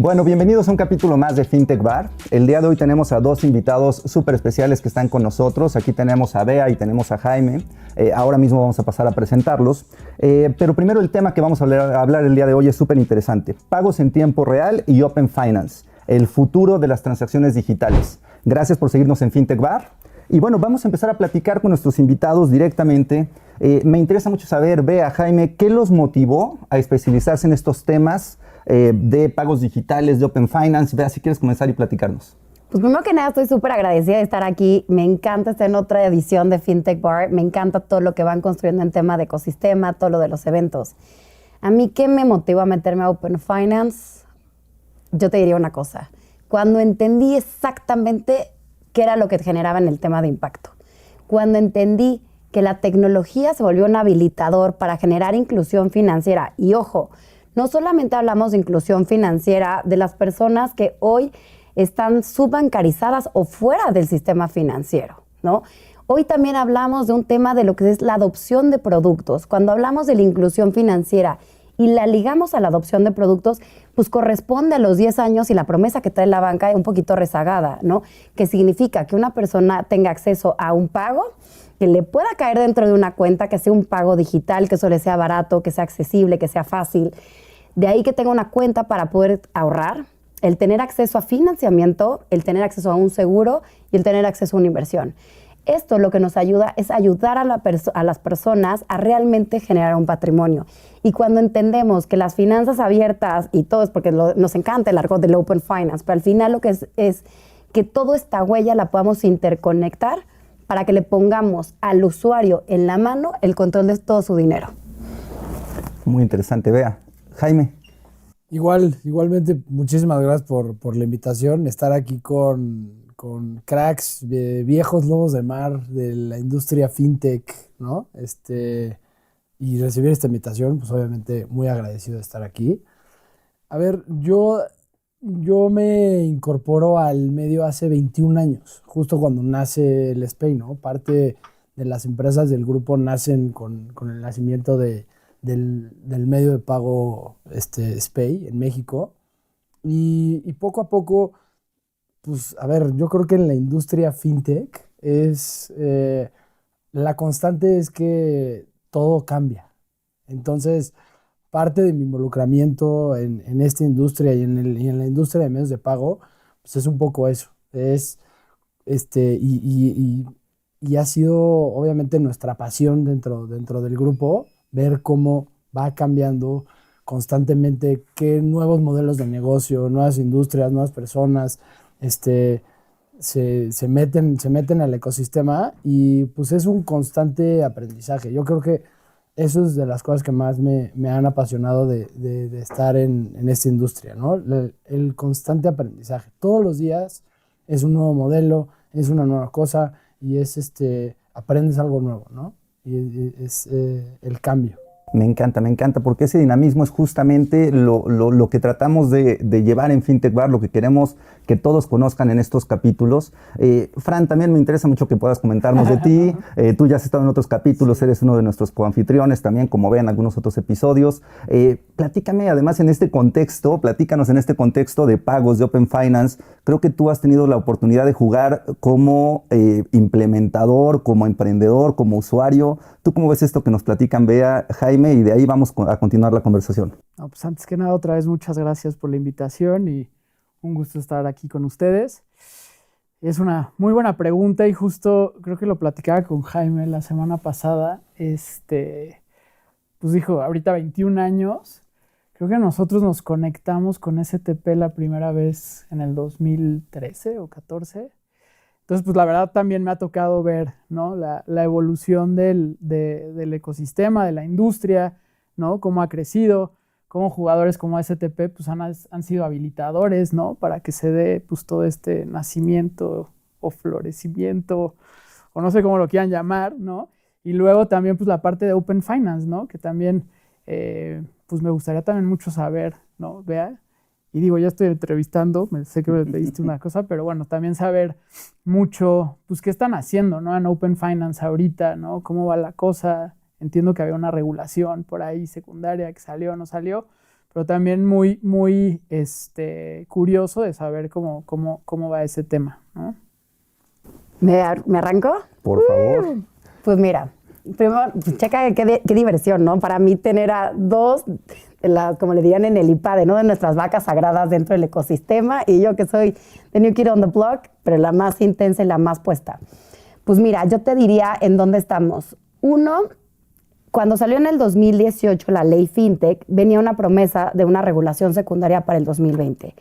Bueno, bienvenidos a un capítulo más de FinTech Bar. El día de hoy tenemos a dos invitados súper especiales que están con nosotros. Aquí tenemos a Bea y tenemos a Jaime. Ahora mismo vamos a pasar a presentarlos. Pero primero el tema que vamos a hablar el día de hoy es súper interesante. Pagos en tiempo real y Open Finance, el futuro de las transacciones digitales. Gracias por seguirnos en FinTech Bar. Y bueno, vamos a empezar a platicar con nuestros invitados directamente. Me interesa mucho saber, Bea, Jaime, ¿qué los motivó a especializarse en estos temas de pagos digitales, de Open Finance? Bea, si quieres comenzar y platicarnos. Pues primero que nada estoy súper agradecida de estar aquí. Me encanta estar en otra edición de FinTech Bar. Me encanta todo lo que van construyendo en tema de ecosistema, todo lo de los eventos. A mí, ¿qué me motivó a meterme a Open Finance? Yo te diría una cosa. Cuando entendí exactamente qué era lo que generaba en el tema de impacto. Cuando entendí que la tecnología se volvió un habilitador para generar inclusión financiera. Y ojo, no solamente hablamos de inclusión financiera de las personas que hoy están subbancarizadas o fuera del sistema financiero, ¿no? Hoy también hablamos de un tema de lo que es la adopción de productos. Cuando hablamos de la inclusión financiera y la ligamos a la adopción de productos, pues corresponde a los 10 años y la promesa que trae la banca un poquito rezagada, ¿no? Que significa que una persona tenga acceso a un pago que le pueda caer dentro de una cuenta, que sea un pago digital, que eso le sea barato, que sea accesible, que sea fácil. De ahí que tenga una cuenta para poder ahorrar, el tener acceso a financiamiento, el tener acceso a un seguro y el tener acceso a una inversión. Esto lo que nos ayuda es ayudar a las personas a realmente generar un patrimonio. Y cuando entendemos que las finanzas abiertas y todo es porque nos encanta el argot del Open Finance, pero al final lo que es que toda esta huella la podamos interconectar para que le pongamos al usuario en la mano el control de todo su dinero. Muy interesante, Bea. Jaime. Igualmente, muchísimas gracias por la invitación, estar aquí con cracks, viejos lobos de mar de la industria fintech, ¿no? Y recibir esta invitación, pues obviamente muy agradecido de estar aquí. A ver, yo me incorporo al medio hace 21 años, justo cuando nace el SPEI, ¿no? Parte de las empresas del grupo nacen con el nacimiento del medio de pago SPEI en México. Y poco a poco, pues a ver, yo creo que en la industria fintech la constante es que todo cambia. Entonces, parte de mi involucramiento en esta industria y en la industria de medios de pago, pues es un poco eso. Y ha sido obviamente nuestra pasión dentro del grupo, ver cómo va cambiando constantemente, qué nuevos modelos de negocio, nuevas industrias, nuevas personas se meten al ecosistema, y pues es un constante aprendizaje. Yo creo que eso es de las cosas que más me han apasionado de estar en esta industria, ¿no? El constante aprendizaje. Todos los días es un nuevo modelo, es una nueva cosa, y aprendes algo nuevo, ¿no? Y es el cambio. Me encanta, porque ese dinamismo es justamente lo que tratamos de llevar en FinTech Bar, lo que queremos que todos conozcan en estos capítulos. Fran, también me interesa mucho que puedas comentarnos de ti. Tú ya has estado en otros capítulos, eres uno de nuestros coanfitriones también, como ven algunos otros episodios. Platícanos en este contexto de pagos, de Open Finance. Creo que tú has tenido la oportunidad de jugar como implementador, como emprendedor, como usuario. ¿Tú cómo ves esto que nos platican Bea, Jaime? Y de ahí vamos a continuar la conversación. No, pues antes que nada, otra vez muchas gracias por la invitación y un gusto estar aquí con ustedes. Es una muy buena pregunta y justo creo que lo platicaba con Jaime la semana pasada. Pues dijo, ahorita 21 años, creo que nosotros nos conectamos con STP la primera vez en el 2013 o 14. Entonces, pues la verdad también me ha tocado ver, ¿no? la evolución del ecosistema, de la industria, ¿no? Cómo ha crecido, cómo jugadores como STP pues han sido habilitadores, ¿no? Para que se dé pues todo este nacimiento o florecimiento, o no sé cómo lo quieran llamar, ¿no? Y luego también pues la parte de Open Finance, ¿no? Que también pues me gustaría también mucho saber, ¿no? Vea. Y digo, ya estoy entrevistando, sé que me pediste una cosa, pero bueno, también saber mucho, pues, qué están haciendo, ¿no? En Open Finance ahorita, ¿no? Cómo va la cosa. Entiendo que había una regulación por ahí secundaria que salió o no salió, pero también muy, muy curioso de saber cómo va ese tema, ¿no? ¿Me arranco? Por favor. Pues mira, primero, pues checa qué diversión, ¿no? Para mí tener a dos, como le dirían en el IPADE, ¿no? De nuestras vacas sagradas dentro del ecosistema, y yo que soy the new kid on the block, pero la más intensa y la más puesta. Pues mira, yo te diría en dónde estamos. Uno, cuando salió en el 2018 la ley FinTech, venía una promesa de una regulación secundaria para el 2020.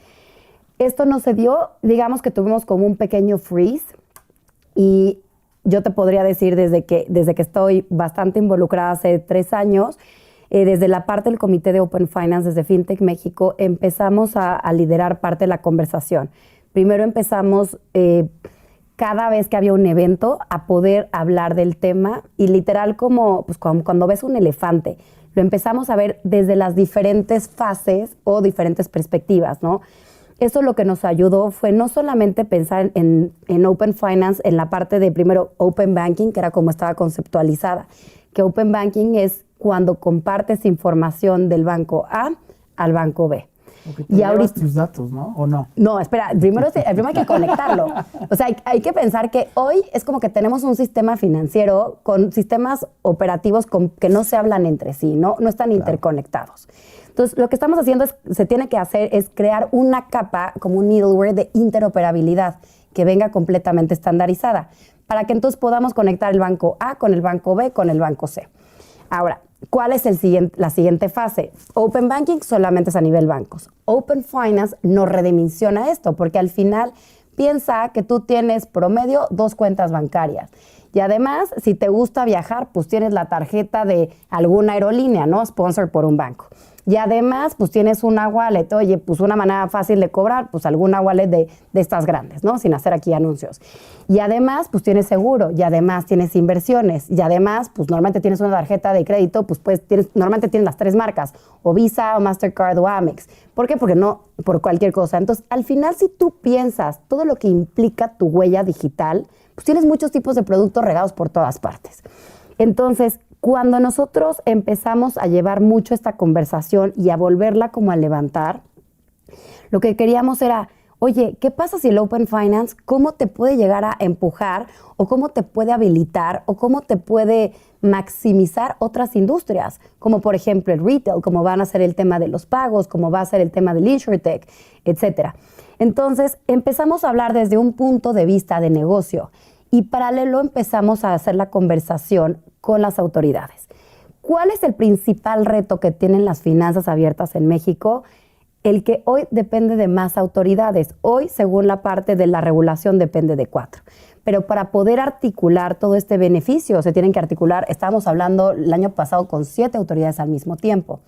Esto no se dio, digamos que tuvimos como un pequeño freeze, y yo te podría decir desde que estoy bastante involucrada hace 3 años, desde la parte del comité de Open Finance, desde FinTech México, empezamos a liderar parte de la conversación. Primero empezamos cada vez que había un evento a poder hablar del tema, y literal como cuando ves un elefante, lo empezamos a ver desde las diferentes fases o diferentes perspectivas, ¿no? Eso lo que nos ayudó fue no solamente pensar en Open Finance, en la parte de primero Open Banking, que era como estaba conceptualizada, que Open Banking es cuando compartes información del banco A al banco B. Porque te llevas tus datos, ¿no? ¿O no? No, espera, primero hay que conectarlo. O sea, hay que pensar que hoy es como que tenemos un sistema financiero con sistemas operativos que no se hablan entre sí, no están interconectados. Entonces, lo que estamos haciendo se tiene que hacer es crear una capa como un middleware de interoperabilidad que venga completamente estandarizada, para que entonces podamos conectar el banco A con el banco B con el banco C. Ahora, ¿cuál es la siguiente fase? Open Banking solamente es a nivel bancos. Open Finance nos redimensiona esto, porque al final piensa que tú tienes promedio 2 cuentas bancarias. Y además, si te gusta viajar, pues tienes la tarjeta de alguna aerolínea, ¿no? Sponsor por un banco. Y además, pues tienes una wallet. Oye, pues una manera fácil de cobrar, pues alguna wallet de estas grandes, ¿no? Sin hacer aquí anuncios. Y además, pues tienes seguro. Y además tienes inversiones. Y además, pues normalmente tienes una tarjeta de crédito, pues normalmente tienes las 3 marcas. O Visa, o Mastercard, o Amex. ¿Por qué? Porque no por cualquier cosa. Entonces, al final, si tú piensas todo lo que implica tu huella digital, pues tienes muchos tipos de productos regados por todas partes. Entonces, cuando nosotros empezamos a llevar mucho esta conversación y a volverla como a levantar, lo que queríamos era, oye, ¿qué pasa si el Open Finance, cómo te puede llegar a empujar, o cómo te puede habilitar, o cómo te puede maximizar otras industrias, como por ejemplo el retail, como van a ser el tema de los pagos, como va a ser el tema del InsurTech, etcétera? Entonces, empezamos a hablar desde un punto de vista de negocio, y paralelo empezamos a hacer la conversación con las autoridades. ¿Cuál es el principal reto que tienen las finanzas abiertas en México? El que hoy depende de más autoridades. Hoy, según la parte de la regulación, depende de 4. Pero para poder articular todo este beneficio, se tienen que articular, estábamos hablando el año pasado con 7 autoridades al mismo tiempo.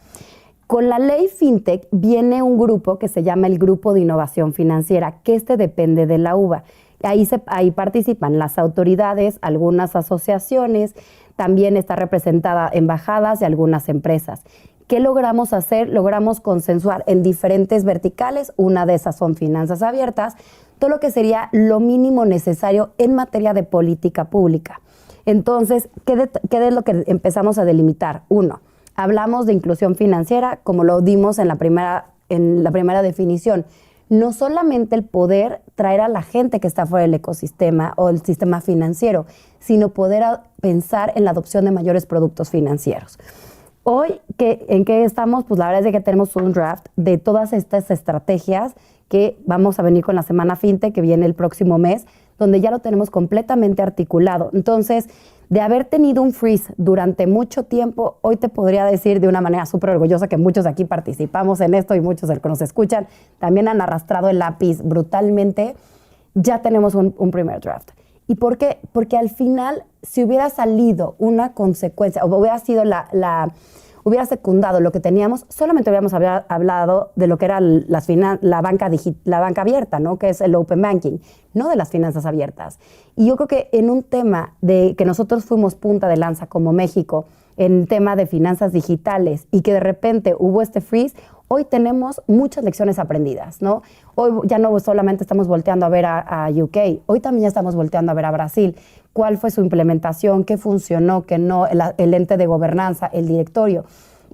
Con la ley FinTech viene un grupo que se llama el Grupo de Innovación Financiera, que depende de la UVA. Ahí participan las autoridades, algunas asociaciones, también está representada embajadas y algunas empresas. ¿Qué logramos hacer? Logramos consensuar en diferentes verticales, una de esas son finanzas abiertas, todo lo que sería lo mínimo necesario en materia de política pública. Entonces, ¿qué es lo que empezamos a delimitar? 1, hablamos de inclusión financiera, como lo dimos en la primera definición. No solamente el poder traer a la gente que está fuera del ecosistema o el sistema financiero, sino poder pensar en la adopción de mayores productos financieros. Hoy, ¿en qué estamos? Pues la verdad es que tenemos un draft de todas estas estrategias que vamos a venir con la Semana FinTech, que viene el próximo mes, donde ya lo tenemos completamente articulado. Entonces, de haber tenido un freeze durante mucho tiempo, hoy te podría decir de una manera súper orgullosa que muchos de aquí participamos en esto, y muchos de los que nos escuchan también han arrastrado el lápiz brutalmente. Ya tenemos un primer draft. ¿Y por qué? Porque al final, si hubiera salido una consecuencia, o hubiera sido hubiera secundado lo que teníamos, solamente hubiéramos hablado de lo que era la banca abierta, ¿no? Que es el Open Banking, no de las finanzas abiertas. Y yo creo que en un tema de que nosotros fuimos punta de lanza como México, en tema de finanzas digitales, y que de repente hubo este freeze, hoy tenemos muchas lecciones aprendidas, ¿no? Hoy ya no solamente estamos volteando a ver a UK, hoy también ya estamos volteando a ver a Brasil. ¿Cuál fue su implementación? ¿Qué funcionó? ¿Qué no? El ente de gobernanza, el directorio.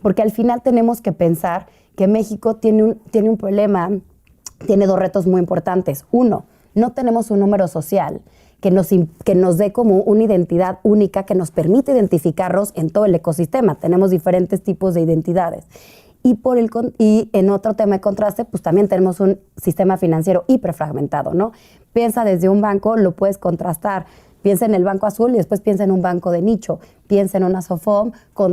Porque al final tenemos que pensar que México tiene un problema, tiene dos retos muy importantes. Uno, no tenemos un número social que nos dé como una identidad única que nos permite identificarnos en todo el ecosistema. Tenemos diferentes tipos de identidades. Y en otro tema de contraste, pues también tenemos un sistema financiero hiperfragmentado, ¿no? Piensa desde un banco, lo puedes contrastar. Piensa en el Banco Azul y después piensa en un banco de nicho. Piensa en una SOFOM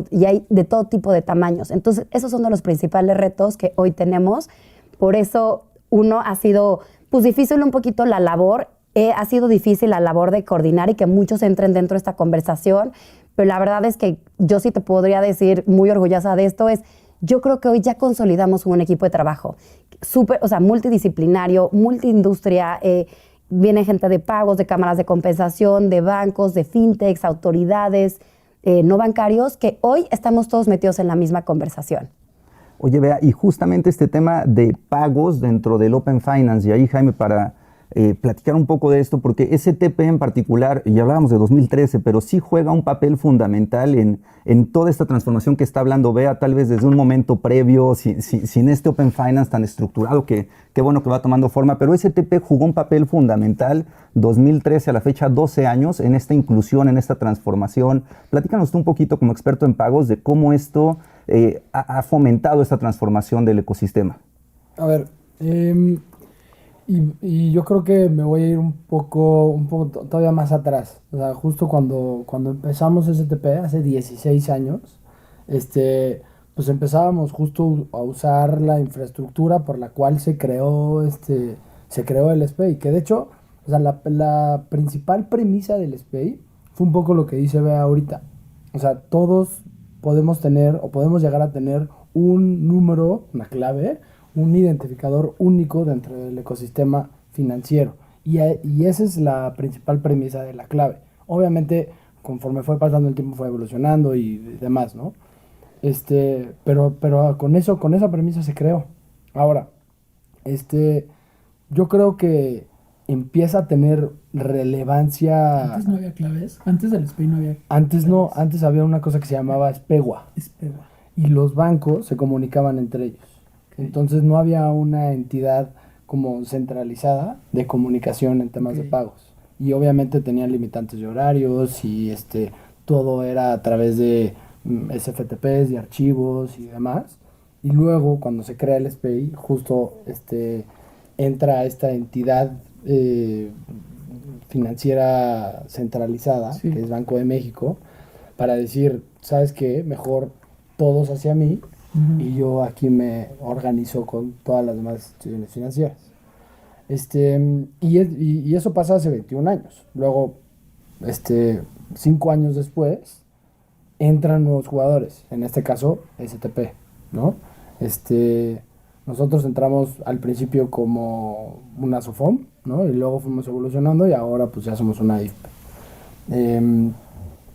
y hay de todo tipo de tamaños. Entonces, esos son de los principales retos que hoy tenemos. Por eso, uno ha sido, pues difícil un poquito la labor. Ha sido difícil la labor de coordinar y que muchos entren dentro de esta conversación. Pero la verdad es que yo sí te podría decir, muy orgullosa de esto, yo creo que hoy ya consolidamos un equipo de trabajo súper, multidisciplinario, multiindustria. Viene gente de pagos, de cámaras de compensación, de bancos, de fintechs, autoridades, no bancarios, que hoy estamos todos metidos en la misma conversación. Oye, Bea, y justamente este tema de pagos dentro del Open Finance, y ahí, Jaime, para platicar un poco de esto, porque STP en particular, y hablábamos de 2013, pero sí juega un papel fundamental en toda esta transformación que está hablando Bea, tal vez desde un momento previo, sin este Open Finance tan estructurado, que bueno que va tomando forma, pero STP jugó un papel fundamental 2013 a la fecha, 12 años, en esta inclusión, en esta transformación. Platícanos tú un poquito como experto en pagos de cómo esto ha fomentado esta transformación del ecosistema. A ver, y yo creo que me voy a ir un poco todavía más atrás. O sea, justo cuando empezamos STP, hace 16 años, pues empezábamos justo a usar la infraestructura por la cual se creó el SPEI. Que de hecho, o sea, la principal premisa del SPEI fue un poco lo que dice Bea ahorita. O sea, todos podemos tener o podemos llegar a tener un número, una clave, un identificador único dentro del ecosistema financiero. Y esa es la principal premisa de la clave. Obviamente, conforme fue pasando el tiempo, fue evolucionando y demás, ¿no? Pero con esa premisa se creó. Ahora, yo creo que empieza a tener relevancia. Antes no había claves, antes del SPEI no había Antes claves. no, antes había una cosa que se llamaba SPEGUA. Espera. Y los bancos se comunicaban entre ellos. Entonces no había una entidad como centralizada de comunicación en temas de pagos. Y obviamente tenían limitantes de horarios y todo era a través de SFTPs y archivos y demás. Y luego cuando se crea el SPEI, justo entra esta entidad financiera centralizada, que es Banco de México, para decir, ¿sabes qué? Mejor todos hacia mí. Y yo aquí me organizo con todas las demás instituciones financieras. Y eso pasa hace 21 años. Luego, 5 años después, entran nuevos jugadores. En este caso, STP, ¿no? Nosotros entramos al principio como una SOFOM, ¿no? Y luego fuimos evolucionando y ahora pues ya somos una IFP.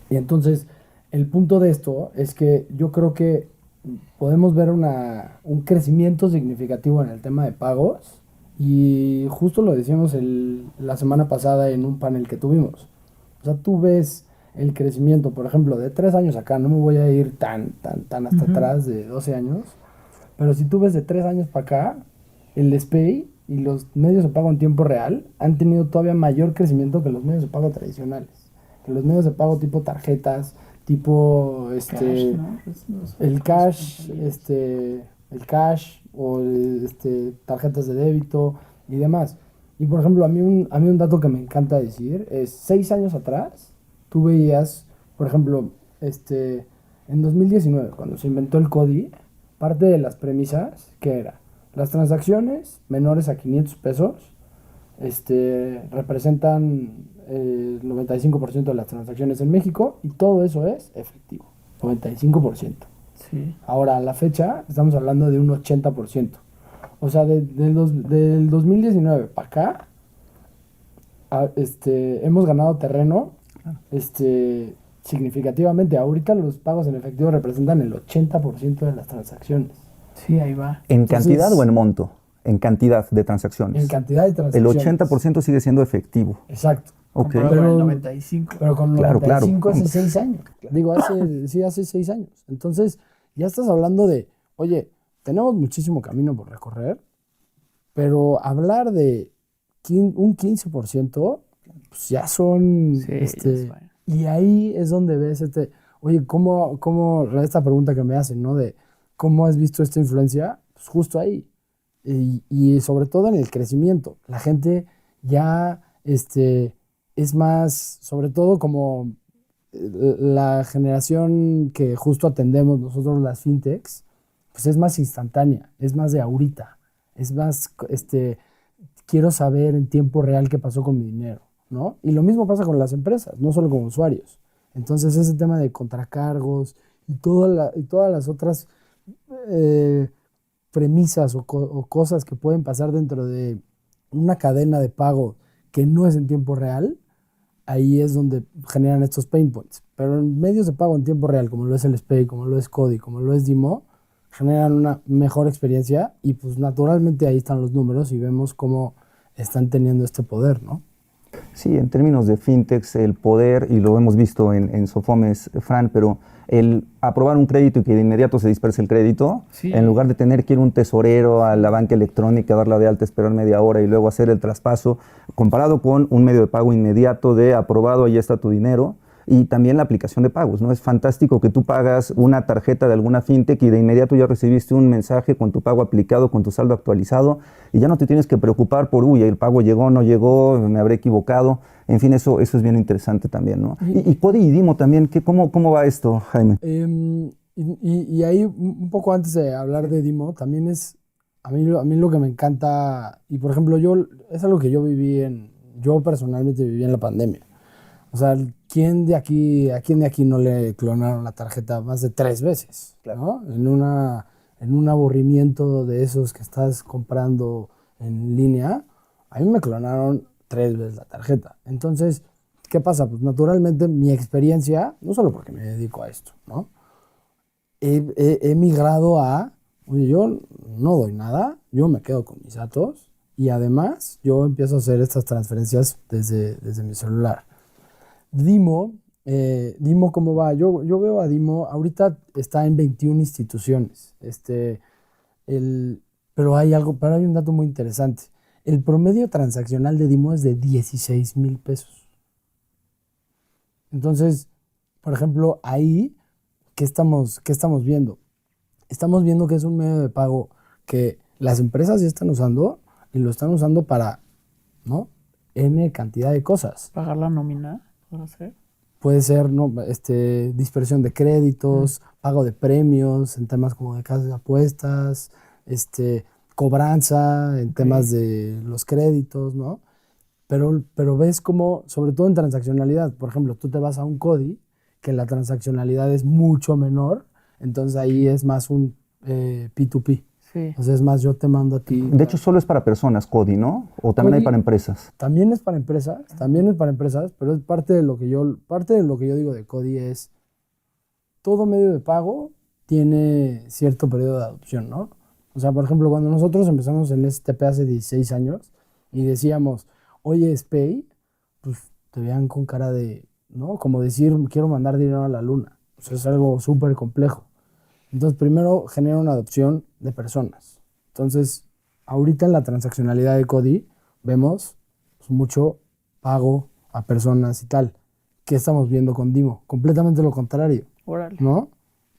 Y entonces, el punto de esto es que yo creo que podemos ver un crecimiento significativo en el tema de pagos y justo lo decíamos la semana pasada en un panel que tuvimos. O sea, tú ves el crecimiento, por ejemplo, de 3 años acá, no me voy a ir tan hasta atrás de 12 años, pero si tú ves de 3 años para acá, el SPEI y los medios de pago en tiempo real han tenido todavía mayor crecimiento que los medios de pago tradicionales, que los medios de pago tipo tarjetas, tipo Cash, ¿no? el cash o tarjetas de débito y demás. Y por ejemplo, a mí un dato que me encanta decir es 6 años atrás tú veías, por ejemplo, en 2019 cuando se inventó el CODI, parte de las premisas que era las transacciones menores a 500 pesos representan el 95% de las transacciones en México y todo eso es efectivo, 95%. Sí. Ahora, a la fecha, estamos hablando de un 80%. O sea, del 2019 para acá, hemos ganado terreno significativamente. Ahorita los pagos en efectivo representan el 80% de las transacciones. Sí, ahí va. ¿En Entonces, cantidad o en monto? En cantidad de transacciones. En cantidad de El transacciones. 80% sigue siendo efectivo. Exacto. Ok. Comparado con el 95. Pero con Claro, 95 claro. hace 6 años. Digo, hace 6 años. Entonces, ya estás hablando de, oye, tenemos muchísimo camino por recorrer, pero hablar de un 15%, pues ya son, Sí, bueno. y ahí es donde ves oye, esta pregunta que me hacen, ¿no? De cómo has visto esta influencia, pues justo ahí. Y sobre todo en el crecimiento. La gente ya, es más, sobre todo como la generación que justo atendemos nosotros, las fintechs, pues es más instantánea, es más de ahorita, es más, quiero saber en tiempo real qué pasó con mi dinero, ¿no? Y lo mismo pasa con las empresas, no solo con usuarios. Entonces ese tema de contracargos y todas las otras premisas o cosas que pueden pasar dentro de una cadena de pago que no es en tiempo real, ahí es donde generan estos pain points. Pero en medios de pago en tiempo real, como lo es el SPAY, como lo es Cody, como lo es Dimo, generan una mejor experiencia y pues naturalmente ahí están los números y vemos cómo están teniendo este poder, ¿no? Sí, en términos de fintechs, el poder, y lo hemos visto en Sofomes, Fran, pero el aprobar un crédito y que de inmediato se disperse el crédito, Sí. en lugar de tener que ir un tesorero a la banca electrónica, darla de alta, esperar media hora y luego hacer el traspaso, comparado con un medio de pago inmediato de aprobado, ahí está tu dinero. Y también la aplicación de pagos, ¿no? Es fantástico que tú pagas una tarjeta de alguna fintech y de inmediato ya recibiste un mensaje con tu pago aplicado, con tu saldo actualizado y ya no te tienes que preocupar por, uy, el pago llegó, no llegó, me habré equivocado. En fin, eso es bien interesante también, ¿no? Y Cody y Dimo también, ¿cómo va esto, Jaime? Y ahí, un poco antes de hablar de Dimo, también es, a mí lo que me encanta, y por ejemplo, es algo que yo personalmente viví en la pandemia. O sea, ¿a quién de aquí no le clonaron la tarjeta más de 3 veces? ¿No? En un aburrimiento de esos que estás comprando en línea, a mí me clonaron 3 veces la tarjeta. Entonces, ¿qué pasa? Pues naturalmente mi experiencia, no solo porque me dedico a esto, ¿no? He migrado oye, yo no doy nada, yo me quedo con mis datos y además yo empiezo a hacer estas transferencias desde mi celular. Dimo, ¿cómo va? Yo veo a Dimo, ahorita está en 21 instituciones, pero hay un dato muy interesante. El promedio transaccional de Dimo es de 16,000 pesos. Entonces, por ejemplo, ahí, ¿qué estamos viendo? Estamos viendo que es un medio de pago que las empresas ya están usando y lo están usando para, ¿no? N cantidad de cosas. ¿Pagar la nómina? ¿Puede ser? Puede ser, ¿no? Dispersión de créditos, pago de premios en temas como de casas de apuestas, cobranza en temas de los créditos, ¿no? Pero ves como, sobre todo en transaccionalidad, por ejemplo, tú te vas a un Cody, que la transaccionalidad es mucho menor, entonces ahí es más un P2P. Sí. O sea, es más, yo te mando a ti. De hecho, solo es para personas, Cody, ¿no? O también hay para empresas. También es para empresas, pero es parte de lo que yo digo de Cody es, todo medio de pago tiene cierto periodo de adopción, ¿no? O sea, por ejemplo, cuando nosotros empezamos en STP hace 16 años y decíamos, oye, SPAY, pues te veían con cara de, ¿no? Como decir, quiero mandar dinero a la luna. O sea, es algo súper complejo. Entonces, primero genera una adopción de personas. Entonces, ahorita en la transaccionalidad de Cody vemos pues, mucho pago a personas y tal. ¿Qué estamos viendo con Dimo? Completamente lo contrario, Órale. ¿no?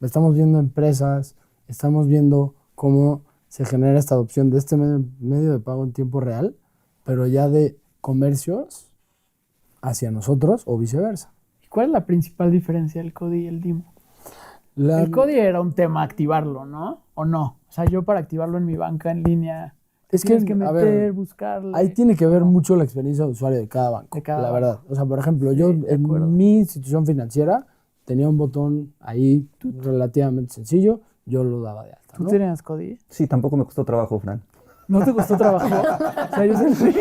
Estamos viendo empresas, estamos viendo cómo se genera esta adopción de este medio de pago en tiempo real, pero ya de comercios hacia nosotros o viceversa. ¿Y cuál es la principal diferencia del Cody y el Dimo? El Cody era un tema activarlo, ¿no? ¿O no? O sea, yo para activarlo en mi banca en línea, tienes que meter, buscarle. Ahí tiene que ver mucho la experiencia de usuario de cada banco, la verdad. O sea, por ejemplo, yo en mi institución financiera tenía un botón ahí relativamente sencillo, yo lo daba de alta, ¿Tú ¿no? tenías Cody? Sí, tampoco me costó trabajo, Fran. ¿No te costó trabajo? O sea, yo sentí...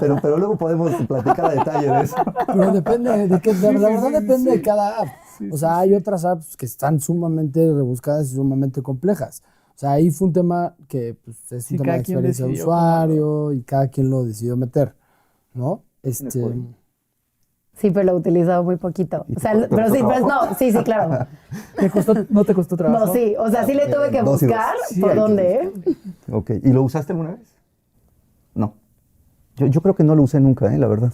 Pero luego podemos platicar a detalle de eso. Pero depende de qué, la verdad depende de cada app. O sea, hay otras apps que están sumamente rebuscadas y sumamente complejas. O sea, ahí fue un tema que pues, es un tema de experiencia de usuario y cada quien lo decidió meter, ¿no? Sí, pero lo he utilizado muy poquito. ¿Y O sea, te pero sí, costó pues trabajo? no, sí, claro. ¿No te costó trabajo? No, sí, o sea, sí le tuve que Dos y dos. buscar Sí, por hay que dónde, ¿eh? Ok, ¿y lo usaste alguna vez? No. Yo creo que no lo usé nunca, la verdad.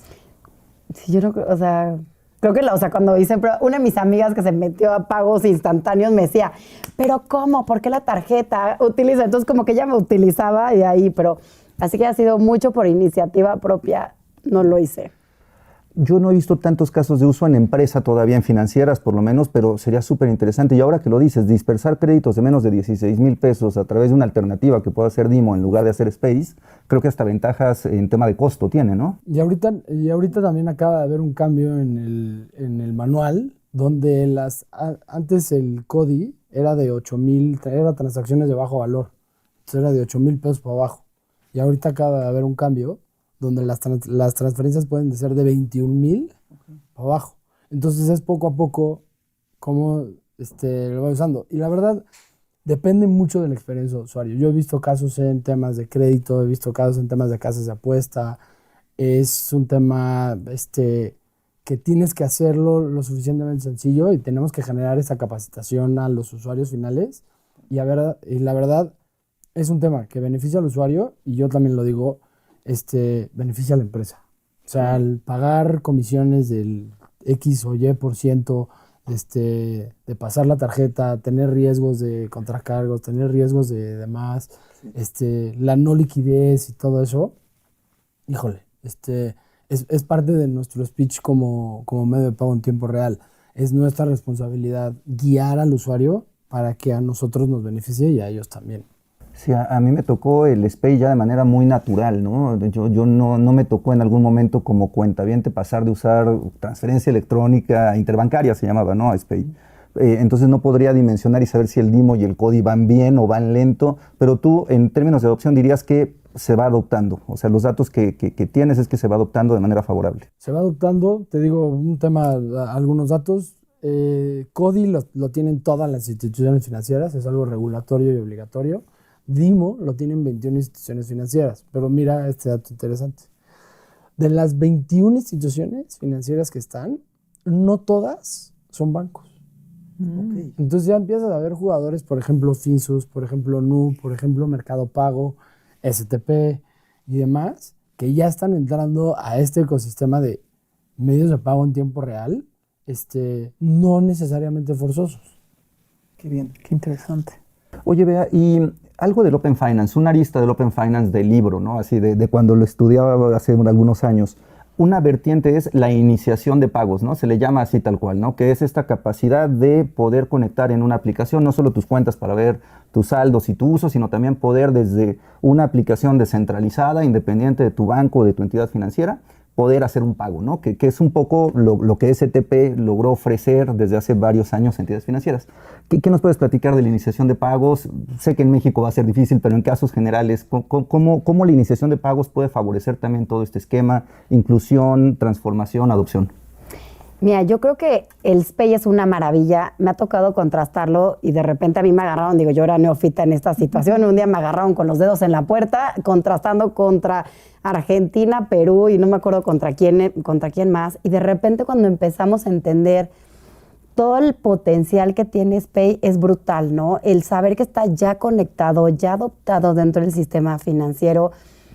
Sí, yo no creo, o sea, creo que cuando hice, una de mis amigas que se metió a pagos instantáneos me decía, pero ¿cómo? ¿Por qué la tarjeta utiliza? Entonces como que ella me utilizaba y ahí, pero así que ha sido mucho por iniciativa propia, no lo hice. Yo no he visto tantos casos de uso en empresa todavía, en financieras por lo menos, pero sería súper interesante. Y ahora que lo dices, dispersar créditos de menos de 16,000 pesos a través de una alternativa que pueda ser Dimo en lugar de hacer Space, creo que hasta ventajas en tema de costo tiene, ¿no? Y ahorita también acaba de haber un cambio en el manual, donde antes el CODI era de 8,000, era transacciones de bajo valor. Entonces era de 8,000 pesos para abajo. Y ahorita acaba de haber un cambio donde las transferencias pueden ser de 21,000 para abajo. Entonces es poco a poco cómo lo voy usando. Y la verdad, depende mucho de la experiencia de usuario. Yo he visto casos en temas de crédito, he visto casos en temas de casas de apuesta. Es un tema que tienes que hacerlo lo suficientemente sencillo y tenemos que generar esa capacitación a los usuarios finales. Y la verdad, es un tema que beneficia al usuario y yo también lo digo, beneficia a la empresa. O sea, al pagar comisiones del X o Y% de pasar la tarjeta, tener riesgos de contracargos, tener riesgos de demás, la no liquidez y todo eso, híjole, es parte de nuestro speech como medio de pago en tiempo real. Es nuestra responsabilidad guiar al usuario para que a nosotros nos beneficie y a ellos también. Sí, a mí me tocó el SPAY ya de manera muy natural, ¿no? Yo no me tocó en algún momento como cuentaviente pasar de usar transferencia electrónica interbancaria, se llamaba, ¿no? A SPAY. Entonces no podría dimensionar y saber si el Dimo y el CODI van bien o van lento, pero tú en términos de adopción dirías que se va adoptando, o sea, los datos que tienes es que se va adoptando de manera favorable. Se va adoptando, te digo un tema, algunos datos. CODI lo tienen todas las instituciones financieras, es algo regulatorio y obligatorio. Dimo lo tienen 21 instituciones financieras, pero mira este dato interesante. De las 21 instituciones financieras que están, no todas son bancos. Okay. Entonces ya empiezas a ver jugadores, por ejemplo, Finsus, por ejemplo, Nu, por ejemplo, Mercado Pago, STP y demás, que ya están entrando a este ecosistema de medios de pago en tiempo real, no necesariamente forzosos. Qué bien. Qué interesante. Oye, Bea, y algo del Open Finance, una arista del Open Finance del libro, ¿no? Así de cuando lo estudiaba hace algunos años. Una vertiente es la iniciación de pagos, ¿no? Se le llama así tal cual, ¿no? Que es esta capacidad de poder conectar en una aplicación no solo tus cuentas para ver tus saldos y tu uso, sino también poder desde una aplicación descentralizada, independiente de tu banco o de tu entidad financiera, poder hacer un pago, ¿no? Que es un poco lo que STP logró ofrecer desde hace varios años a entidades financieras. ¿Qué nos puedes platicar de la iniciación de pagos? Sé que en México va a ser difícil, pero en casos generales, ¿cómo la iniciación de pagos puede favorecer también todo este esquema? Inclusión, transformación, adopción. Mira, yo creo que el SPAY es una maravilla. Me ha tocado contrastarlo y de repente a mí me agarraron, digo, yo era neófita en esta situación, un día me agarraron con los dedos en la puerta, contrastando contra Argentina, Perú y no me acuerdo contra quién más. Y de repente cuando empezamos a entender todo el potencial que tiene SPAY es brutal, ¿no? El saber que está ya conectado, ya adoptado dentro del sistema financiero.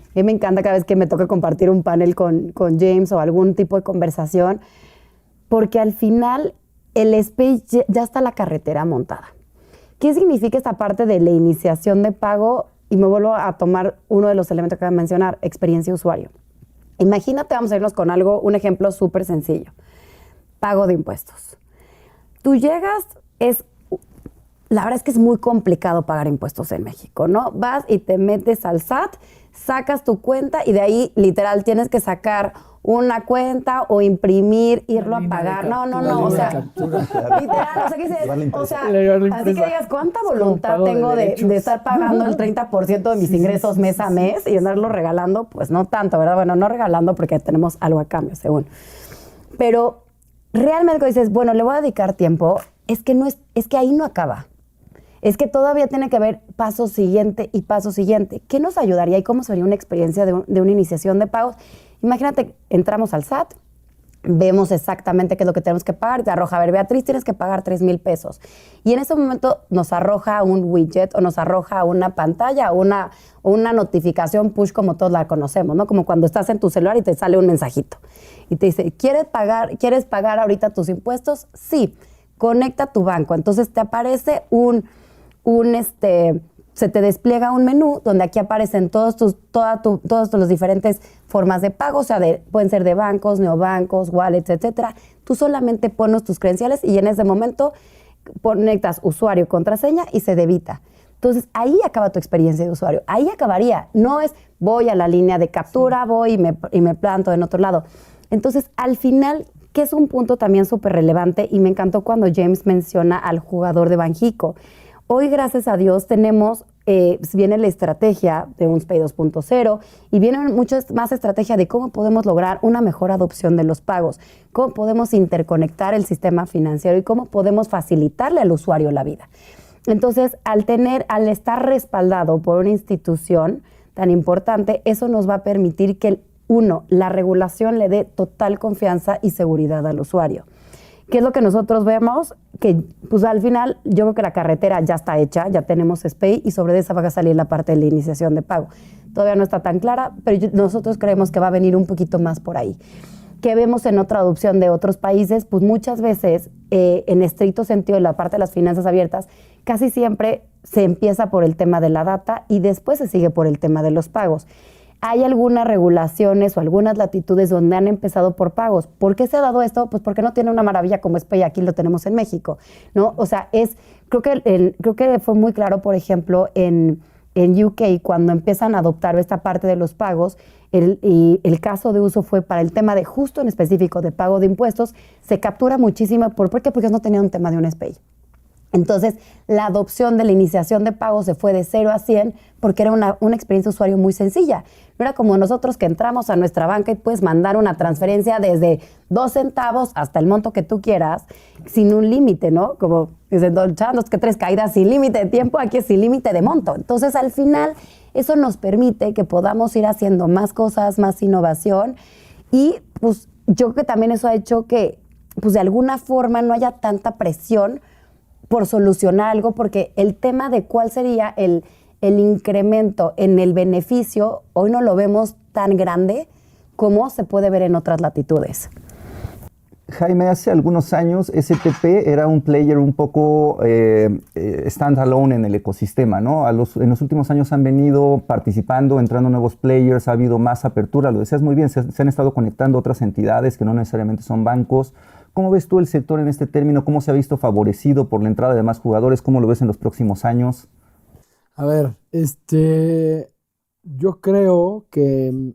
A mí me encanta cada vez que me toca compartir un panel con James o algún tipo de conversación, porque al final el SPAY ya está la carretera montada. ¿Qué significa esta parte de la iniciación de pago? Y me vuelvo a tomar uno de los elementos que voy a mencionar, experiencia usuario. Imagínate, vamos a irnos con un ejemplo súper sencillo. Pago de impuestos. Tú llegas, la verdad es que es muy complicado pagar impuestos en México, ¿no? Vas y te metes al SAT, sacas tu cuenta y de ahí literal tienes que sacar una cuenta o imprimir, irlo a pagar. No, o sea, literal, o sea, así que digas, ¿cuánta voluntad tengo de estar pagando el 30% de mis ingresos mes a mes y andarlo regalando? Pues no tanto, ¿verdad? Bueno, no regalando porque tenemos algo a cambio, según. Pero realmente cuando dices, bueno, le voy a dedicar tiempo, es que ahí no acaba. Es que todavía tiene que haber paso siguiente y paso siguiente. ¿Qué nos ayudaría y cómo sería una experiencia de una iniciación de pagos? Imagínate, entramos al SAT, vemos exactamente qué es lo que tenemos que pagar, te arroja, a ver, Beatriz, tienes que pagar 3,000 pesos. Y en ese momento nos arroja un widget o nos arroja una pantalla o una notificación push como todos la conocemos, ¿no? Como cuando estás en tu celular y te sale un mensajito. Y te dice, ¿quieres pagar ahorita tus impuestos? Sí, conecta tu banco. Entonces te aparece se te despliega un menú donde aquí aparecen todos los diferentes formas de pago, o sea, pueden ser de bancos, neobancos, wallets, etcétera. Tú solamente pones tus credenciales y en ese momento conectas usuario y contraseña y se debita. Entonces, ahí acaba tu experiencia de usuario. Ahí acabaría. No es voy a la línea de captura, voy y me planto en otro lado. Entonces, al final, que es un punto también súper relevante, y me encantó cuando James menciona al jugador de Banxico. Hoy, gracias a Dios, viene la estrategia de UnsPay 2.0 y viene muchas más estrategia de cómo podemos lograr una mejor adopción de los pagos, cómo podemos interconectar el sistema financiero y cómo podemos facilitarle al usuario la vida. Entonces, al estar respaldado por una institución tan importante, eso nos va a permitir que, la regulación le dé total confianza y seguridad al usuario. ¿Qué es lo que nosotros vemos? Que pues al final yo creo que la carretera ya está hecha, ya tenemos SPAY y sobre esa va a salir la parte de la iniciación de pago. Todavía no está tan clara, pero nosotros creemos que va a venir un poquito más por ahí. ¿Qué vemos en otra adopción de otros países? Pues muchas veces, en estricto sentido, en la parte de las finanzas abiertas, casi siempre se empieza por el tema de la data y después se sigue por el tema de los pagos. Hay algunas regulaciones o algunas latitudes donde han empezado por pagos. ¿Por qué se ha dado esto? Pues porque no tiene una maravilla como SPAY, aquí lo tenemos en México, ¿no? O sea, creo que fue muy claro, por ejemplo, en UK, cuando empiezan a adoptar esta parte de los pagos, el caso de uso fue para el tema de justo en específico de pago de impuestos, se captura muchísimo. ¿Por qué? Porque no tenía un tema de un SPAY. Entonces, la adopción de la iniciación de pago se fue de 0 a 100 porque era una experiencia de usuario muy sencilla. No era como nosotros que entramos a nuestra banca y puedes mandar una transferencia desde 2 centavos hasta el monto que tú quieras, sin un límite, ¿no? Como dicen, los que 3 caídas sin límite de tiempo, aquí es sin límite de monto. Entonces, al final, eso nos permite que podamos ir haciendo más cosas, más innovación y, pues, yo creo que también eso ha hecho que, pues, de alguna forma no haya tanta presión por solucionar algo, porque el tema de cuál sería el incremento en el beneficio, hoy no lo vemos tan grande como se puede ver en otras latitudes. Jaime, hace algunos años STP era un player un poco standalone en el ecosistema, ¿no? En los últimos años han venido participando, entrando nuevos players, ha habido más apertura, lo decías muy bien, se han estado conectando otras entidades que no necesariamente son bancos. ¿Cómo ves tú el sector en este término? ¿Cómo se ha visto favorecido por la entrada de más jugadores? ¿Cómo lo ves en los próximos años? A ver, yo creo que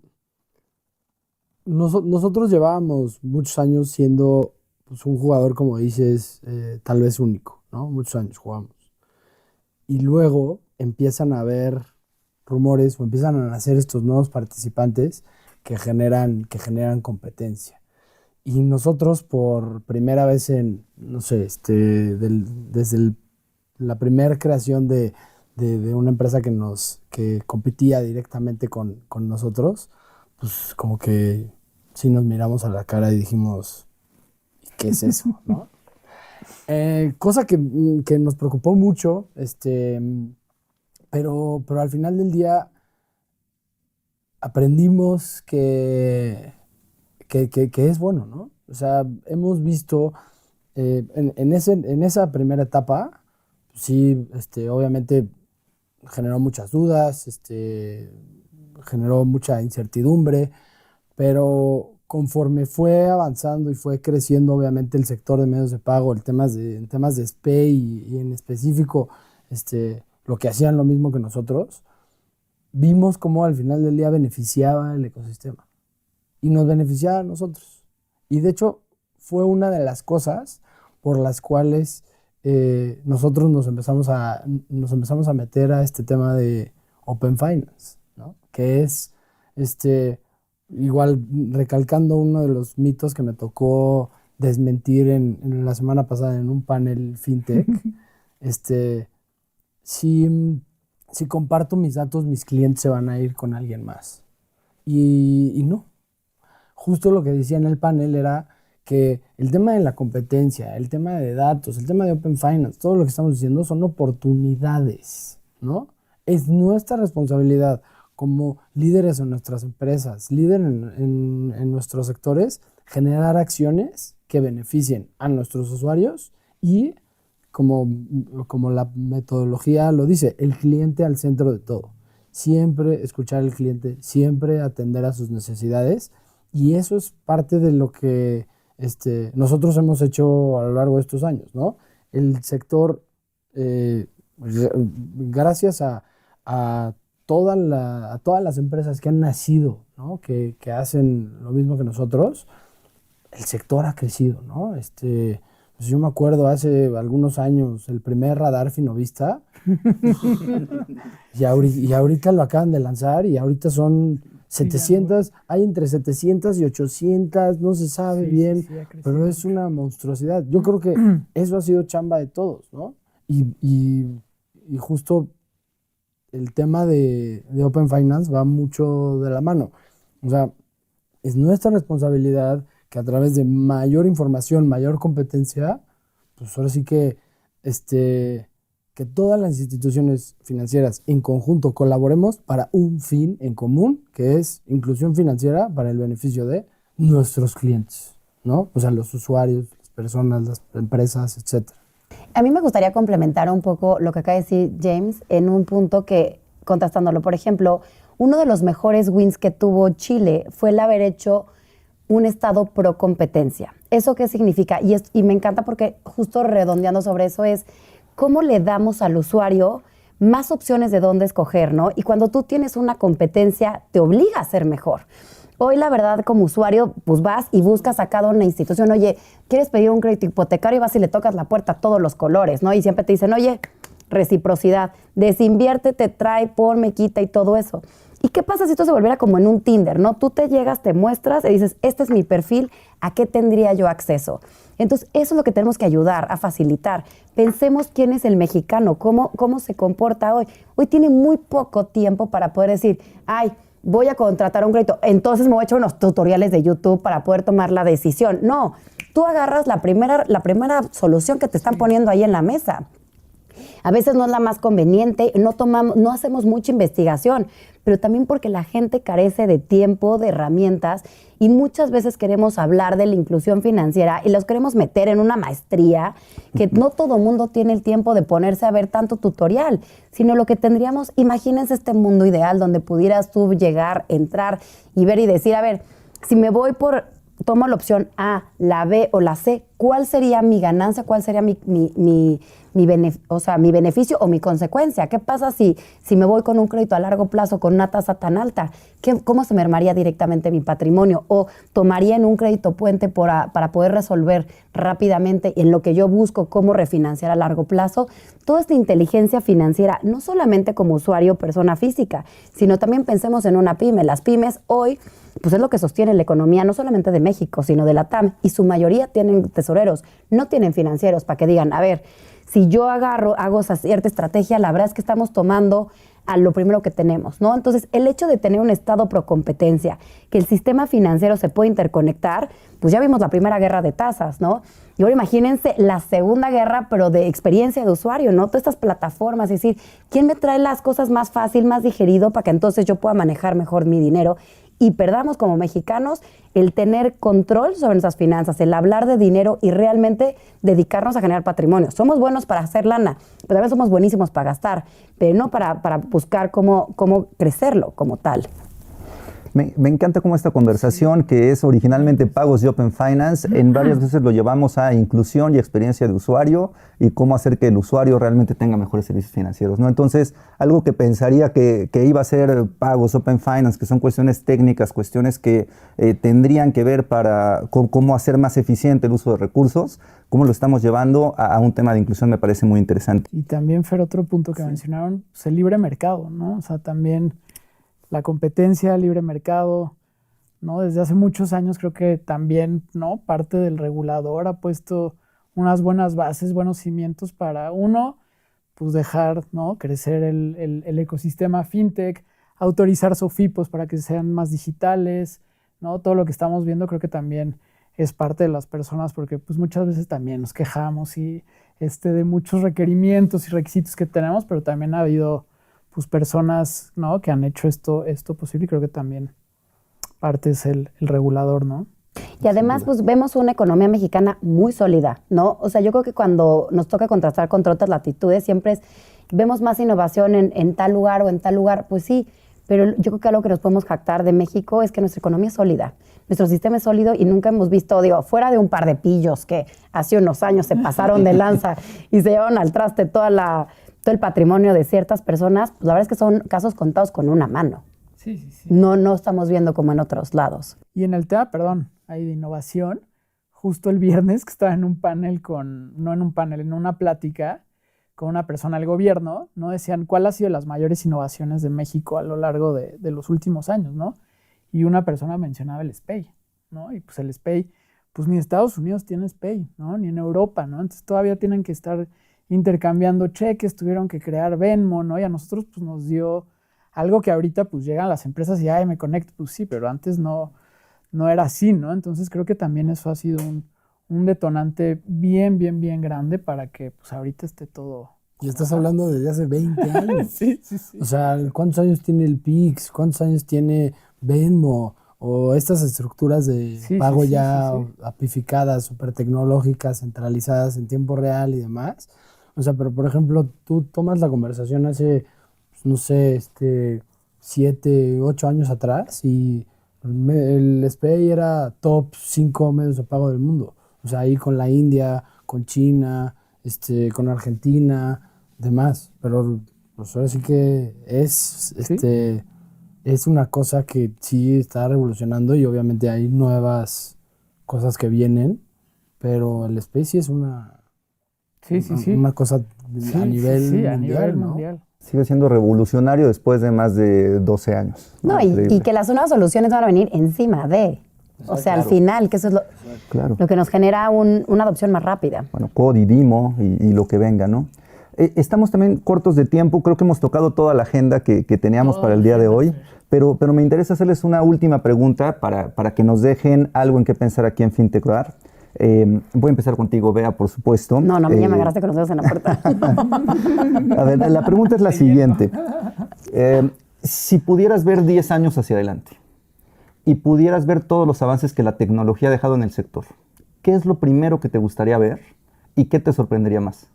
nosotros llevábamos muchos años siendo pues, un jugador, como dices, tal vez único, ¿no? Muchos años jugamos. Y luego empiezan a haber rumores o empiezan a nacer estos nuevos participantes que generan competencia. Y nosotros por primera vez no sé, desde la primera creación de una empresa que competía directamente con nosotros, pues como que sí nos miramos a la cara y dijimos, ¿qué es eso? ¿No? Cosa que nos preocupó mucho, pero al final del día aprendimos que es bueno, ¿no? O sea, hemos visto en esa primera etapa, sí, obviamente generó muchas dudas, generó mucha incertidumbre, pero conforme fue avanzando y fue creciendo, obviamente, el sector de medios de pago, en temas de SPAY y en específico, lo que hacían lo mismo que nosotros, vimos cómo al final del día beneficiaba el ecosistema. Y nos beneficiaba a nosotros. Y de hecho, fue una de las cosas por las cuales nosotros nos empezamos a meter a este tema de Open Finance, ¿no? Que es, igual recalcando uno de los mitos que me tocó desmentir en la semana pasada en un panel fintech, si comparto mis datos, mis clientes se van a ir con alguien más. Y no. Justo lo que decía en el panel era que el tema de la competencia, el tema de datos, el tema de Open Finance, todo lo que estamos diciendo son oportunidades, ¿no? Es nuestra responsabilidad como líderes en nuestras empresas, líderes en nuestros sectores, generar acciones que beneficien a nuestros usuarios y, como la metodología lo dice, el cliente al centro de todo. Siempre escuchar al cliente, siempre atender a sus necesidades, y eso es parte de lo que nosotros hemos hecho a lo largo de estos años, ¿no? El sector, gracias a todas las empresas que han nacido, ¿no? que hacen lo mismo que nosotros, el sector ha crecido, ¿no? Pues yo me acuerdo hace algunos años, el primer radar Finovista, y ahorita lo acaban de lanzar, y ahorita son 700, hay entre 700 y 800, no se sabe bien, pero es una monstruosidad. Yo creo que eso ha sido chamba de todos, ¿no? Y justo el tema de Open Finance va mucho de la mano. O sea, es nuestra responsabilidad que a través de mayor información, mayor competencia, pues ahora sí que todas las instituciones financieras en conjunto colaboremos para un fin en común, que es inclusión financiera para el beneficio de nuestros clientes, ¿no? O sea, los usuarios, las personas, las empresas, etcétera. A mí me gustaría complementar un poco lo que acaba de decir James en un punto que, contrastándolo, por ejemplo, uno de los mejores wins que tuvo Chile fue el haber hecho un estado pro competencia. ¿Eso qué significa? Y me encanta porque justo redondeando sobre eso es cómo le damos al usuario más opciones de dónde escoger, ¿no? Y cuando tú tienes una competencia, te obliga a ser mejor. Hoy, la verdad, como usuario, pues vas y buscas a cada una institución. Oye, ¿quieres pedir un crédito hipotecario? Y vas y le tocas la puerta a todos los colores, ¿no? Y siempre te dicen, oye, reciprocidad, desinvierte, te trae, ponme, quita y todo eso. ¿Y qué pasa si esto se volviera como en un Tinder, no? Tú te llegas, te muestras y dices, este es mi perfil, ¿a qué tendría yo acceso? Entonces, eso es lo que tenemos que ayudar a facilitar. Pensemos quién es el mexicano, cómo se comporta hoy. Hoy tiene muy poco tiempo para poder decir, ay, voy a contratar un crédito, entonces me voy a echar unos tutoriales de YouTube para poder tomar la decisión. No, tú agarras la primera solución que te están poniendo ahí en la mesa. A veces no es la más conveniente, no hacemos mucha investigación, pero también porque la gente carece de tiempo, de herramientas, y muchas veces queremos hablar de la inclusión financiera y los queremos meter en una maestría que no todo mundo tiene el tiempo de ponerse a ver tanto tutorial, sino lo que tendríamos, imagínense este mundo ideal donde pudieras tú llegar, entrar y ver y decir, a ver, si me voy tomo la opción A, la B o la C, ¿cuál sería mi ganancia? ¿Cuál sería mi beneficio o mi consecuencia? ¿Qué pasa si me voy con un crédito a largo plazo con una tasa tan alta? ¿Cómo se mermaría directamente mi patrimonio? ¿O tomaría en un crédito puente para poder resolver rápidamente en lo que yo busco cómo refinanciar a largo plazo? Toda esta inteligencia financiera, no solamente como usuario o persona física, sino también pensemos en una pyme. Las pymes hoy pues es lo que sostiene la economía no solamente de México, sino de la TAM, y su mayoría tienen tesoreros, no tienen financieros para que digan, a ver, si yo hago esa cierta estrategia, la verdad es que estamos tomando a lo primero que tenemos, ¿no? Entonces, el hecho de tener un estado pro competencia, que el sistema financiero se puede interconectar, pues ya vimos la primera guerra de tasas, ¿no? Y ahora imagínense la segunda guerra, pero de experiencia de usuario, ¿no? Todas estas plataformas, es decir, ¿quién me trae las cosas más fácil, más digerido, para que entonces yo pueda manejar mejor mi dinero? Y perdamos como mexicanos el tener control sobre nuestras finanzas, el hablar de dinero y realmente dedicarnos a generar patrimonio. Somos buenos para hacer lana, pero también somos buenísimos para gastar, pero no para buscar cómo crecerlo como tal. Me encanta cómo esta conversación, que es originalmente pagos de Open Finance, en varias veces lo llevamos a inclusión y experiencia de usuario y cómo hacer que el usuario realmente tenga mejores servicios financieros, ¿no? Entonces, algo que pensaría que iba a ser pagos Open Finance, que son cuestiones técnicas, cuestiones que tendrían que ver para cómo hacer más eficiente el uso de recursos, cómo lo estamos llevando a un tema de inclusión, me parece muy interesante. Y también, Fer, otro punto que mencionaron, pues el libre mercado, ¿no? O sea, también la competencia, libre mercado, ¿no? Desde hace muchos años creo que también, ¿no? Parte del regulador ha puesto unas buenas bases, buenos cimientos para uno, pues dejar, ¿no? Crecer el ecosistema fintech, autorizar SOFIPOS para que sean más digitales, ¿no? Todo lo que estamos viendo creo que también es parte de las personas, porque pues muchas veces también nos quejamos de muchos requerimientos y requisitos que tenemos, pero también ha habido pues personas, ¿no?, que han hecho esto posible, y creo que también parte es el regulador, ¿no? Y además, pues vemos una economía mexicana muy sólida, ¿no? O sea, yo creo que cuando nos toca contrastar contra otras latitudes, siempre vemos más innovación en tal lugar o en tal lugar, pues sí, pero yo creo que algo que nos podemos jactar de México es que nuestra economía es sólida, nuestro sistema es sólido y nunca hemos visto, digo, fuera de un par de pillos que hace unos años se pasaron de lanza y se llevaron al traste todo el patrimonio de ciertas personas, pues la verdad es que son casos contados con una mano. Sí. No estamos viendo como en otros lados. Y en el tema, ahí de innovación, justo el viernes que estaba en un panel en una plática con una persona del gobierno, ¿no? Decían, ¿cuál ha sido las mayores innovaciones de México a lo largo de los últimos años, ¿no? Y una persona mencionaba el SPEI, ¿no? Y pues el SPEI, pues ni Estados Unidos tiene SPEI, ¿no? Ni en Europa, ¿no? Entonces todavía tienen que estar intercambiando cheques, tuvieron que crear Venmo, ¿no? Y a nosotros pues nos dio algo que ahorita pues llegan las empresas y me conecto, pues sí, pero antes no era así, ¿no? Entonces creo que también eso ha sido un detonante bien grande para que pues ahorita esté todo. Y estás hablando desde hace 20 años. Sí. O sea, ¿cuántos años tiene el Pix? ¿Cuántos años tiene Venmo? O estas estructuras de pago ya apificadas, súper tecnológicas, centralizadas en tiempo real y demás. O sea, pero por ejemplo, tú tomas la conversación hace, pues, no sé, 7, 8 años atrás y el SPEI era top 5 medios de pago del mundo. O sea, ahí con la India, con China, con Argentina, demás. Pero pues ahora sí que es una cosa que sí está revolucionando y obviamente hay nuevas cosas que vienen, pero el SPEI sí es una cosa a nivel mundial, ¿no? Sigue siendo revolucionario después de más de 12 años. No, y que las nuevas soluciones van a venir encima de. O sea, al final, que eso es lo que nos genera una adopción más rápida. Bueno, CODI, DIMO y lo que venga, ¿no? Estamos también cortos de tiempo, creo que hemos tocado toda la agenda que teníamos para el día de hoy, pero me interesa hacerles una última pregunta para que nos dejen algo en qué pensar aquí en FinTech Bar. Voy a empezar contigo, Bea, por supuesto. No, ya me agarraste con los dedos en la puerta. A ver, la pregunta es la siguiente. Si pudieras ver 10 años hacia adelante y pudieras ver todos los avances que la tecnología ha dejado en el sector, ¿qué es lo primero que te gustaría ver y qué te sorprendería más?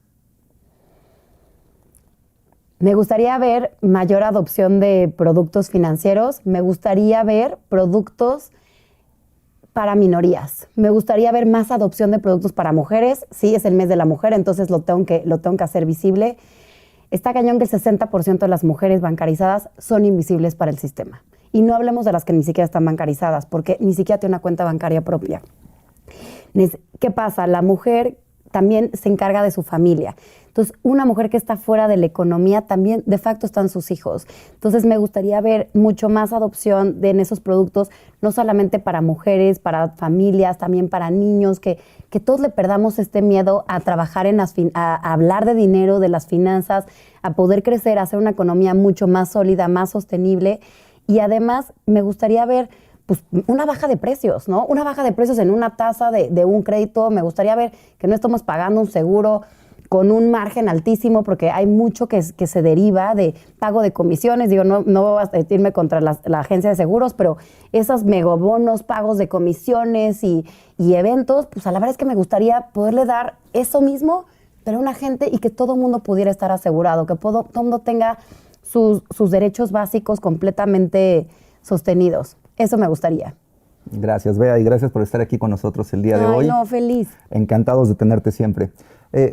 Me gustaría ver mayor adopción de productos financieros. Me gustaría ver productos para minorías. Me gustaría ver más adopción de productos para mujeres. Sí, es el mes de la mujer, entonces lo tengo que hacer visible. Está cañón que el 60% de las mujeres bancarizadas son invisibles para el sistema. Y no hablemos de las que ni siquiera están bancarizadas, porque ni siquiera tiene una cuenta bancaria propia. ¿Qué pasa? La mujer también se encarga de su familia. Entonces, una mujer que está fuera de la economía también, de facto, están sus hijos. Entonces, me gustaría ver mucho más adopción en esos productos, no solamente para mujeres, para familias, también para niños, que todos le perdamos este miedo a trabajar a hablar de dinero, de las finanzas, a poder crecer, a hacer una economía mucho más sólida, más sostenible. Y además, me gustaría ver pues, una baja de precios, ¿no? Una baja de precios en una tasa de un crédito. Me gustaría ver que no estamos pagando un seguro con un margen altísimo, porque hay mucho que se deriva de pago de comisiones. Digo, no voy a irme contra la agencia de seguros, pero esos megabonos, pagos de comisiones y eventos, pues a la verdad es que me gustaría poderle dar eso mismo, pero a una gente y que todo el mundo pudiera estar asegurado, que todo el mundo tenga sus derechos básicos completamente sostenidos. Eso me gustaría. Gracias, Bea, y gracias por estar aquí con nosotros el día de hoy. No, feliz. Encantados de tenerte siempre.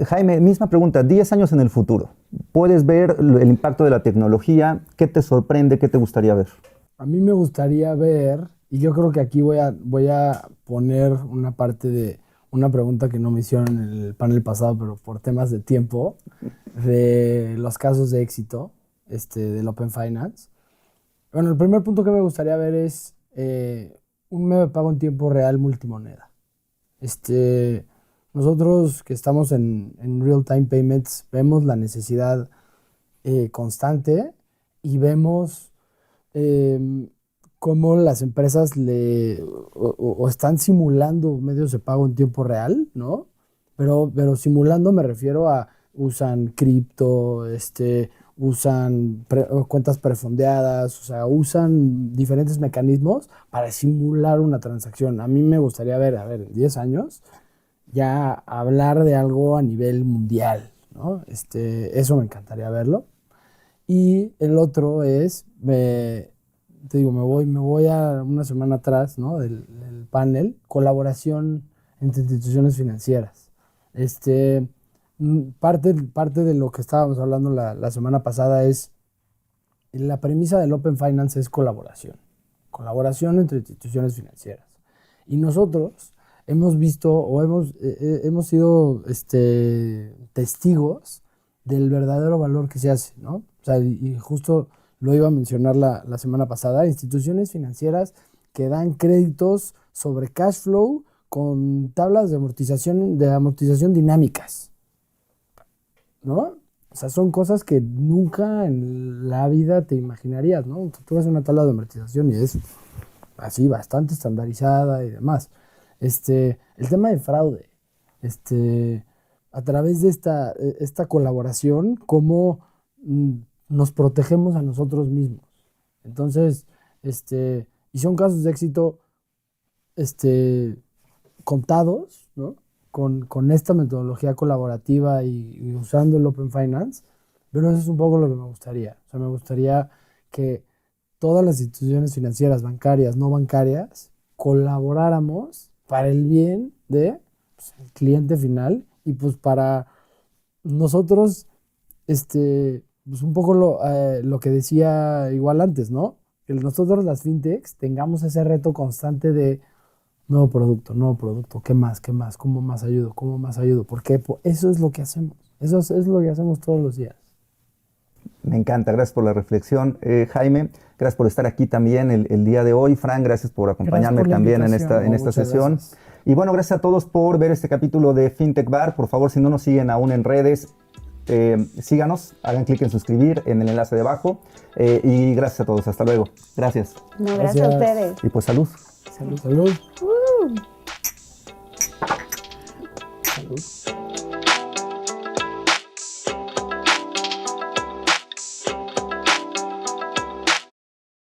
Jaime, misma pregunta, 10 años en el futuro. ¿Puedes ver el impacto de la tecnología? ¿Qué te sorprende? ¿Qué te gustaría ver? A mí me gustaría ver, y yo creo que aquí voy a poner una parte de una pregunta que no me hicieron en el panel pasado, pero por temas de tiempo, de los casos de éxito del Open Finance. Bueno, el primer punto que me gustaría ver es un medio de pago en tiempo real multimoneda. Nosotros que estamos en real-time payments vemos la necesidad constante y vemos cómo las empresas o están simulando medios de pago en tiempo real, ¿no? Pero simulando me refiero a usan cripto, usan cuentas prefondeadas, o sea, usan diferentes mecanismos para simular una transacción. A mí me gustaría ver, en 10 años, ya hablar de algo a nivel mundial, ¿no? Eso me encantaría verlo. Y el otro es, te digo, me voy a una semana atrás, ¿no? del panel, colaboración entre instituciones financieras. Parte de lo que estábamos hablando la semana pasada es, la premisa del Open Finance es colaboración entre instituciones financieras. Y nosotros hemos visto o hemos sido testigos del verdadero valor que se hace, ¿no? O sea, y justo lo iba a mencionar la semana pasada, instituciones financieras que dan créditos sobre cash flow con tablas de amortización dinámicas, ¿no? O sea, son cosas que nunca en la vida te imaginarías, ¿no? Tú ves una tabla de amortización y es así, bastante estandarizada y demás. El tema de fraude, a través de esta colaboración, cómo nos protegemos a nosotros mismos. Entonces, y son casos de éxito, contados, ¿no? Con esta metodología colaborativa y usando el Open Finance, pero eso es un poco lo que me gustaría. O sea, me gustaría que todas las instituciones financieras, bancarias, no bancarias, colaboráramos para el bien de el cliente final y pues para nosotros, pues un poco lo que decía igual antes, ¿no? Que nosotros las fintechs tengamos ese reto constante de nuevo producto, ¿qué más? ¿Cómo más ayudo? Porque eso es lo que hacemos, eso es lo que hacemos todos los días. Me encanta, gracias por la reflexión. Jaime, gracias por estar aquí también el día de hoy. Fran, gracias por acompañarme también en esta sesión. Gracias. Y bueno, gracias a todos por ver este capítulo de FinTech Bar. Por favor, si no nos siguen aún en redes, síganos, hagan clic en suscribir en el enlace de abajo. Y gracias a todos, hasta luego. Gracias. No, gracias a ustedes. Y pues salud. Salud. Salud.